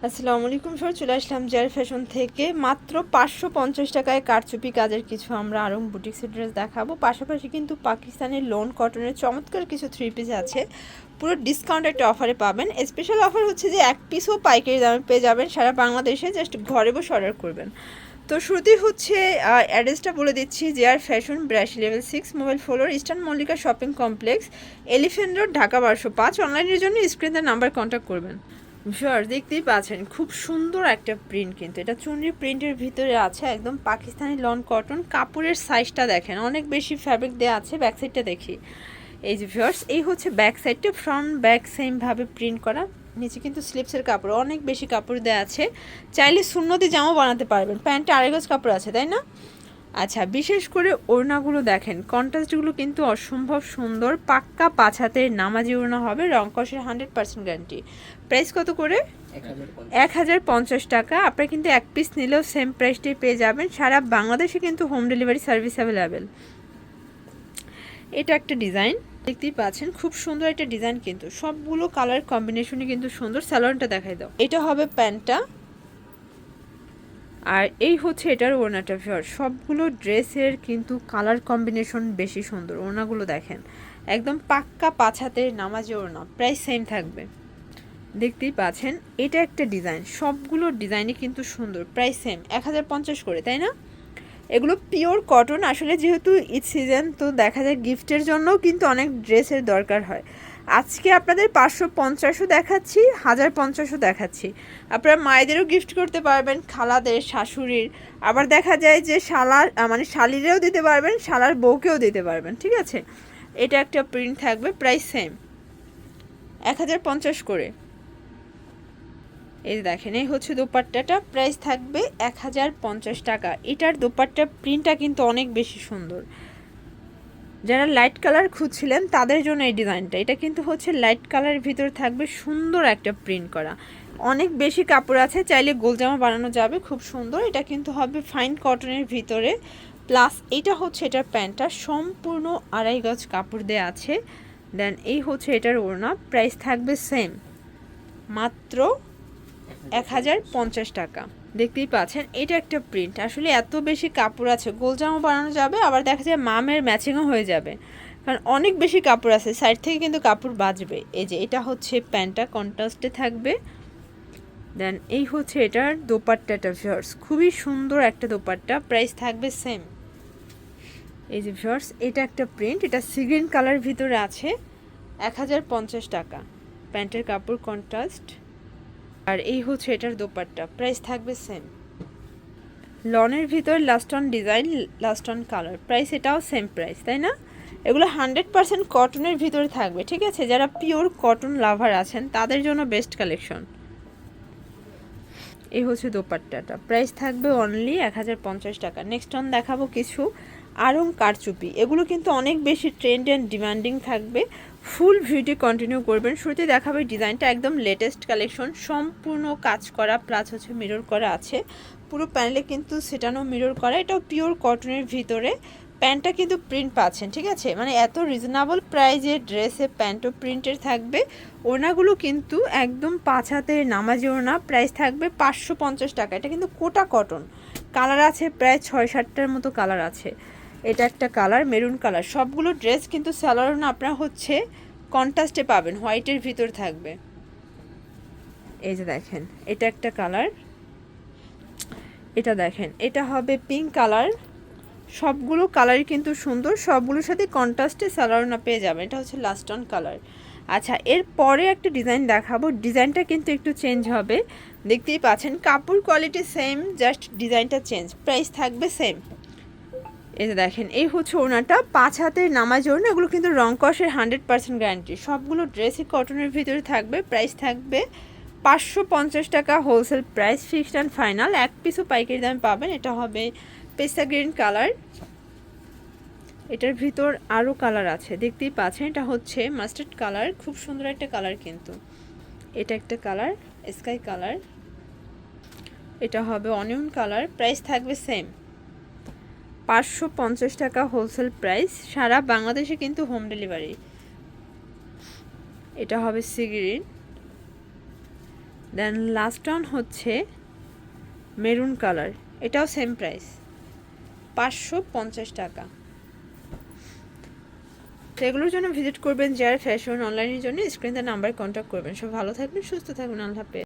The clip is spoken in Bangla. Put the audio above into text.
আসসালামু আলাইকুম স্যার, চলে আসলাম জেয়ার ফ্যাশন থেকে। মাত্র 550 টাকায় কারচুপি কাজের কিছু আমরা আরং বুটিক্সের ড্রেস দেখাবো। পাশাপাশি কিন্তু পাকিস্তানের লোন কটনের চমৎকার কিছু থ্রি পিস আছে, পুরো ডিসকাউন্ট একটা অফারে পাবেন। স্পেশাল অফার হচ্ছে যে এক পিসও পাইকারি দামে পেয়ে যাবেন সারা বাংলাদেশে, জাস্ট ঘরে বসে অর্ডার করবেন। তো শুরুতেই হচ্ছে অ্যাড্রেসটা বলে দিচ্ছি, জেয়ার Fashion 82 level 6 mobile floor, Eastern Mallika Shopping Complex, Elephant Road, Dhaka 1205। অনলাইনের জন্য স্ক্রিনের নাম্বার কন্ট্যাক্ট করবেন। ভিউয়ার্স দেখতেই পাচ্ছেন খুব সুন্দর একটা প্রিন্ট, কিন্তু এটা চুনরি প্রিন্টের ভিতরে আছে, একদম পাকিস্তানি লন কটন। কাপড়ের সাইজটা দেখেন, অনেক বেশি ফ্যাব্রিক দেওয়া আছে। ব্যাক সাইডটা দেখি, এই যে ভিউয়ার্স এই হচ্ছে ব্যাক সাইডটা, ফ্রন্ট ব্যাক সেমভাবে প্রিন্ট করা। নিচে কিন্তু স্লিপসের কাপড়, অনেক বেশি কাপড় দেওয়া আছে। চাইলে সুন্নতি জামাও বানাতে পারবেন। প্যান্টে আড়াই গজ কাপড় আছে, তাই না? আচ্ছা, বিশেষ করে ওড়নাগুলো দেখেন, কন্ট্রাস্টগুলো কিন্তু অসম্ভব সুন্দর। পাক্কা 5 হাতের নামাজি ওড়না হবে, রং কষের 100% গ্যারান্টি। প্রাইস কত করে? 1050 টাকা। আপনারা কিন্তু এক পিস নিলেও সেম প্রাইসটাই পেয়ে যাবেন। সারা বাংলাদেশে কিন্তু হোম ডেলিভারি সার্ভিস অ্যাভেলেবেল। এটা একটা ডিজাইন দেখতেই পাচ্ছেন, খুব সুন্দর একটা ডিজাইন, কিন্তু সবগুলো কালার কম্বিনেশনই কিন্তু সুন্দর। স্যালোনটা দেখাই দাও। এটা হবে প্যান্টটা, আর এই হচ্ছে এটার ওড়নাটা। ফিওর সবগুলো ড্রেসের কিন্তু কালার কম্বিনেশন বেশি সুন্দর। ওড়নাগুলো দেখেন, একদম পাক্কা 5 হাতের নামাজি ওড়না। প্রাইস সেম থাকবে, দেখতেই পাচ্ছেন। এটা একটা ডিজাইন, সবগুলো ডিজাইনই কিন্তু সুন্দর। প্রাইস সেম 1050 করে, তাই না? এগুলো পিওর কটন। আসলে যেহেতু ঈদ সিজন, তো দেখা যায় গিফটের জন্যও কিন্তু অনেক ড্রেসের দরকার হয়। আজকে আপনাদের 550ও দেখাচ্ছি, 1050ও দেখাচ্ছি। আপনারা মায়েদেরও গিফট করতে পারবেন, খালাদের, শাশুড়ির, আবার দেখা যায় যে শালার মানে শালিরেও দিতে পারবেন, শালার বউকেও দিতে পারবেন। ঠিক আছে, এটা একটা প্রিন্ট থাকবে। প্রাইস সেম 1050 করে। এই দেখেন, এই হচ্ছে দোপাট্টাটা। প্রাইস থাকবে 1050 টাকা। এটার দোপাট্টা প্রিন্টটা কিন্তু অনেক বেশি সুন্দর। যারা লাইট কালার খুঁজছিলেন তাদের জন্য এই ডিজাইনটা। এটা কিন্তু হচ্ছে লাইট কালারের ভিতরে থাকবে সুন্দর একটা প্রিন্ট করা। অনেক বেশি কাপড় আছে, চাইলে গোলজামা বানানো যাবে, খুব সুন্দর। এটা কিন্তু হবে ফাইন কটনের ভিতরে। প্লাস এটা হচ্ছে এটার প্যান্টটা, সম্পূর্ণ আড়াই গজ কাপড় দেওয়া আছে। দেন এই হচ্ছে এটার ওড়না। প্রাইস থাকবে সেম, মাত্র 1050 টাকা। দেখতেই পাচ্ছেন, এটা একটা প্রিন্ট। আসলে এত বেশি কাপড় আছে, গোলজামা বানানো যাবে, আবার দেখা যায় মামের ম্যাচিংও হয়ে যাবে, কারণ অনেক বেশি কাপড় আছে। সাইড থেকে কিন্তু কাপড় বাঁচবে। এই যে এটা হচ্ছে প্যান্টটা, কন্ট্রাস্টে থাকবে। দেন এই হচ্ছে এটার দোপাট্টাটা। ভিউয়ার্স খুবই সুন্দর একটা দোপাট্টা। প্রাইস থাকবে সেম। এই যে ভিউয়ার্স এটা একটা প্রিন্ট, এটা সি গ্রিন কালার ভিতরে আছে। 1050 টাকা। প্যান্টের কাপড় কন্ট্রাস্ট, আর এই হচ্ছে এটার দোপাট্টা। প্রাইস থাকবে সেম। লনের ভিতর last on design, last on colour. Price এটাও সেম প্রাইস, তাই না? এগুলো 100% কটনের ভিতরে থাকবে। ঠিক আছে, যারা পিওর কটন লাভার আছেন তাদের জন্য বেস্ট কালেকশন। এই হচ্ছে দোপাট্টাটা। প্রাইস থাকবে অনলি 1050 টাকা। নেক্সট অন দেখাবো কিছু আরং কারচুপি। এগুলো কিন্তু অনেক বেশি ট্রেন্ড অ্যান্ড ডিমান্ডিং থাকবে। ফুল ভিডিও কন্টিনিউ করবেন। শুরুতে দেখাবে ডিজাইনটা, একদম লেটেস্ট কালেকশন, সম্পূর্ণ কাজ করা, প্লাস হচ্ছে মিরর করা আছে। পুরো প্যানেলে কিন্তু সেটানো মিরর করা। এটাও পিওর কটনের ভিতরে। প্যান্টটা কিন্তু প্রিন্ট পাচ্ছেন। ঠিক আছে, মানে এত রিজনেবল প্রাইজে ড্রেসে প্যান্টও প্রিন্টের থাকবে। ওড়নাগুলো কিন্তু একদম 5 হাতের নামাজি ওড়না। প্রাইস থাকবে 550 টাকা। এটা কিন্তু কোটা কটন। কালার আছে প্রায় 6-7টার মতো কালার আছে। এটা একটা কালার, মেরুন কালার। সবগুলো ড্রেস কিন্তু স্যালোয়ার না আপনারা হচ্ছে কন্ট্রাস্টে পাবেন, হোয়াইটের ভিতর থাকবে। এই যে দেখেন, এটা একটা কালার। এটা দেখেন, এটা হবে পিঙ্ক কালার। সবগুলো কালারই কিন্তু সুন্দর, সবগুলোর সাথে কন্ট্রাস্টে স্যালোয়ার না পেয়ে যাবেন। এটা হচ্ছে লাস্ট অন কালার। আচ্ছা, এর পরে একটা ডিজাইন দেখাবো। ডিজাইনটা কিন্তু একটু চেঞ্জ হবে, দেখতেই পাচ্ছেন। কাপড় কোয়ালিটি সেম, জাস্ট ডিজাইনটা চেঞ্জ। প্রাইস থাকবে সেম। এই যে দেখেন, এই হচ্ছে ওড়নাটা, 5 হাতের নামাজ ওড়না। এগুলো কিন্তু রং কষের 100% গ্যারান্টি। সবগুলো ড্রেসই কটনের ভিতরে থাকবে। প্রাইস থাকবে 550 টাকা wholesale price, fixed and final. এক পিসও পাইকারি দামে পাবেন। এটা হবে পেস্তা গ্রিন কালার। এটার ভিতর আরও কালার আছে, দেখতেই পাচ্ছেন। এটা হচ্ছে মাস্টার্ড কালার, খুব সুন্দর একটা কালার কিন্তু। এটা একটা কালার, স্কাই কালার। এটা হবে অনিয়ন কালার। প্রাইস থাকবে সেম, 550 টাকা হোলসেল প্রাইস। সারা বাংলাদেশে কিন্তু হোম ডেলিভারি। এটা হবে sea green. Then last one হচ্ছে মেরুন কালার, এটাও সেম প্রাইস 550 টাকা। তো এগুলোর জন্য ভিজিট করবেন জারা ফ্যাশন, অনলাইনের জন্য স্ক্রিনে নাম্বার কন্ট্যাক্ট করবেন। সব ভালো থাকবেন, সুস্থ থাকবেন, আল্লাহ হাফেজ।